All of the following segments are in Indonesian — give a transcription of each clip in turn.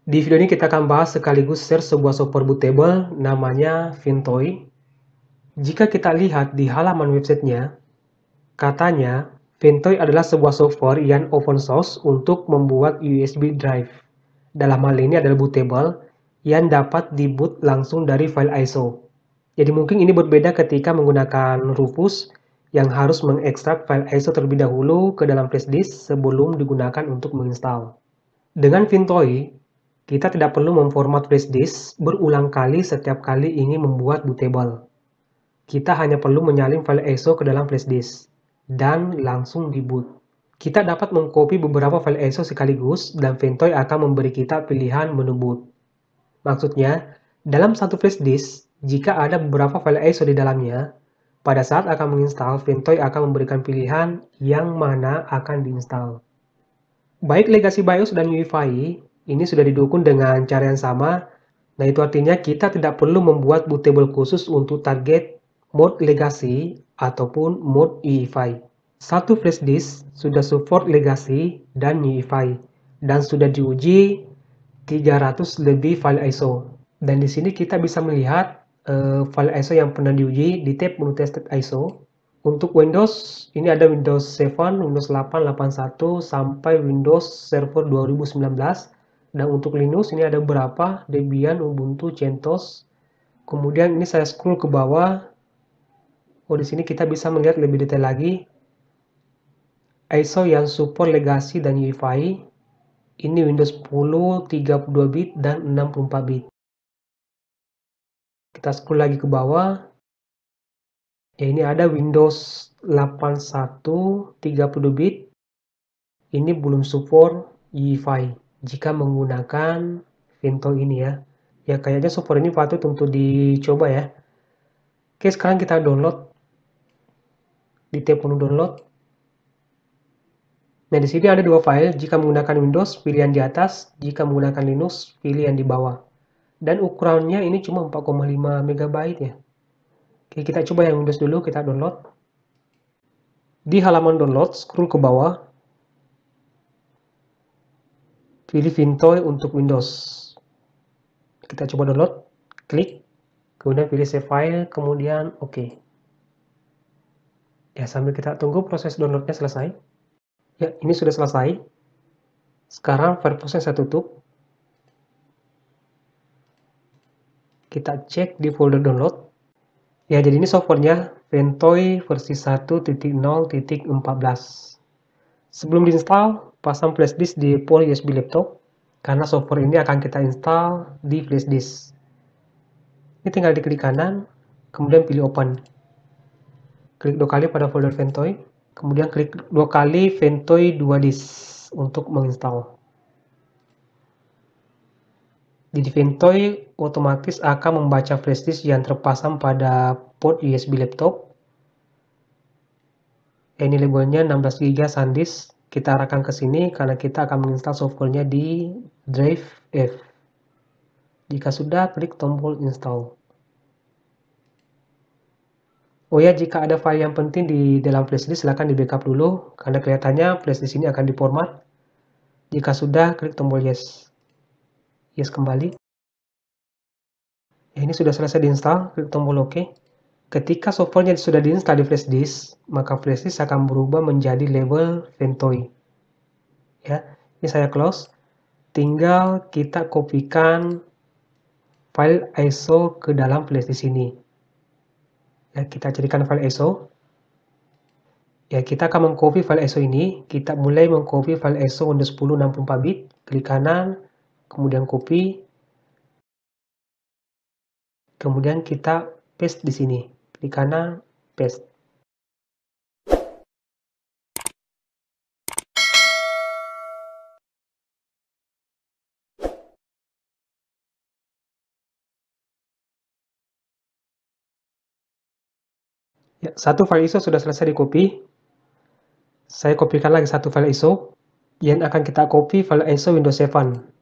Di video ini kita akan bahas sekaligus share sebuah software bootable namanya Vintoy. Jika kita lihat di halaman websitenya, katanya Vintoy adalah sebuah software yang open source untuk membuat USB drive. Dalam hal ini adalah bootable yang dapat diboot langsung dari file ISO. Jadi mungkin ini berbeda ketika menggunakan Rufus yang harus mengekstrak file ISO terlebih dahulu ke dalam flash disk sebelum digunakan untuk menginstal. Dengan Vintoy, kita tidak perlu memformat flash disk berulang kali setiap kali ingin membuat bootable. Kita hanya perlu menyalin file ISO ke dalam flash disk dan langsung diboot. Kita dapat mengcopy beberapa file ISO sekaligus dan Vintoy akan memberi kita pilihan menu boot. Maksudnya, dalam satu flash disk, jika ada beberapa file ISO di dalamnya, pada saat akan menginstal, Vintoy akan memberikan pilihan yang mana akan diinstal. Baik Legacy BIOS dan UEFI ini sudah didukung dengan cara yang sama. Nah, itu artinya kita tidak perlu membuat bootable khusus untuk target mode Legacy ataupun mode UEFI. Satu flash disk sudah support Legacy dan UEFI dan sudah diuji 300 lebih file ISO. Dan di sini kita bisa melihat file ISO yang pernah diuji di tab menu tested ISO. Untuk Windows, ini ada Windows 7, Windows 8, 81, sampai Windows Server 2019. Dan untuk Linux, ini ada beberapa, Debian, Ubuntu, CentOS. Kemudian ini saya scroll ke bawah. Oh, di sini kita bisa melihat lebih detail lagi. ISO yang support Legacy dan UEFI. Ini Windows 10, 32 bit, dan 64 bit. Kita scroll lagi ke bawah. Ya, ini ada Windows 81 30 bit. Ini belum support UEFI jika menggunakan Vintoy ini ya. Ya kayaknya software ini patut untuk dicoba ya. Oke, sekarang kita download di tab menu download. Nah, di sini ada dua file. Jika menggunakan Windows, pilih yang di atas. Jika menggunakan Linux, pilih yang di bawah. Dan ukurannya ini cuma 4,5 MB ya. Oke, kita coba yang Windows dulu, kita download. Di halaman download, scroll ke bawah. Pilih Vintoy untuk Windows. Kita coba download, klik, kemudian pilih save file, kemudian OK. Ya, sambil kita tunggu proses downloadnya selesai. Ya, ini sudah selesai. Sekarang Firefox-nya saya tutup. Kita cek di folder download. Ya, jadi ini softwarenya Vintoy versi 1.0.14. Sebelum diinstal, pasang flash disk di port USB laptop, karena software ini akan kita install di flash disk. Ini tinggal diklik kanan, kemudian pilih open. Klik 2 kali pada folder Vintoy, kemudian klik 2 kali Vintoy 2 disk untuk menginstal. Jadi Vintoy otomatis akan membaca flash disk yang terpasang pada port USB laptop. Ini labelnya 16 GB SanDisk. Kita arahkan ke sini karena kita akan menginstal softwarenya di drive F. Jika sudah, klik tombol install. Oh ya, jika ada file yang penting di dalam flash disk, silahkan di backup dulu karena kelihatannya flash disk ini akan diformat. Jika sudah, klik tombol yes. Yes kembali. Ya, ini sudah selesai diinstal, klik tombol OK. Ketika softwarenya sudah diinstal di flash disk, maka flash disk akan berubah menjadi label Vintoy. Ya, ini saya close. Tinggal kita kopikan file ISO ke dalam flash disk ini. Ya, kita carikan file ISO. Ya, kita akan mengcopy file ISO ini. Kita mulai mengcopy file ISO Windows 10 64 bit. Klik kanan, kemudian copy. Kemudian kita paste di sini. Klik kanan, paste. Ya, satu file ISO sudah selesai di copy. Saya kopikan lagi satu file ISO. Yang akan kita copy file ISO Windows 7.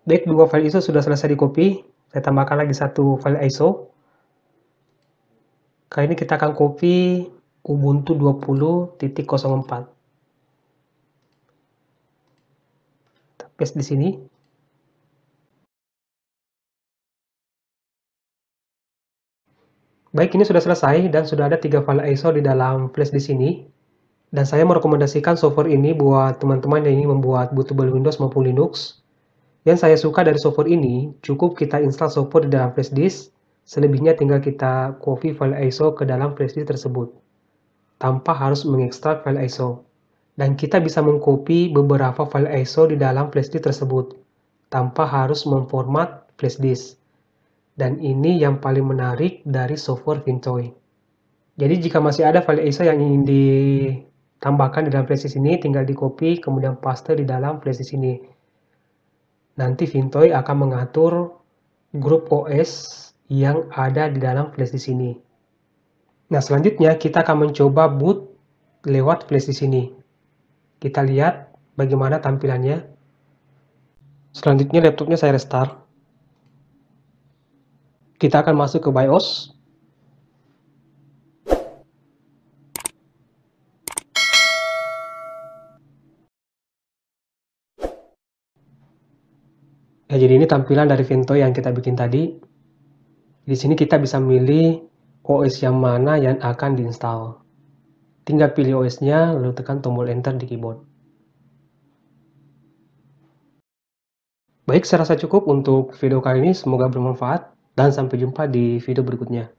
Baik, dua file ISO sudah selesai di copy. Saya tambahkan lagi satu file ISO. Kali ini kita akan copy Ubuntu 20.04. Kita paste di sini. Baik, ini sudah selesai dan sudah ada 3 file ISO di dalam flash di sini. Dan saya merekomendasikan software ini buat teman-teman yang ingin membuat bootable Windows maupun Linux. Yang saya suka dari software ini, cukup kita install software di dalam flash disk, selebihnya tinggal kita copy file ISO ke dalam flash disk tersebut, tanpa harus mengekstrak file ISO. Dan kita bisa mengcopy beberapa file ISO di dalam flash disk tersebut, tanpa harus memformat flash disk. Dan ini yang paling menarik dari software Vintoy. Jadi jika masih ada file ISO yang ingin ditambahkan di dalam flash disk ini, tinggal di copy kemudian paste di dalam flash disk ini. Nanti Vintoy akan mengatur grup OS yang ada di dalam flash disk ini. Nah, selanjutnya kita akan mencoba boot lewat flash disk ini. Kita lihat bagaimana tampilannya. Selanjutnya laptopnya saya restart. Kita akan masuk ke BIOS. Ya, jadi ini tampilan dari Vintoy yang kita bikin tadi. Di sini kita bisa milih OS yang mana yang akan diinstal. Tinggal pilih OS-nya, lalu tekan tombol Enter di keyboard. Baik, saya rasa cukup untuk video kali ini. Semoga bermanfaat, dan sampai jumpa di video berikutnya.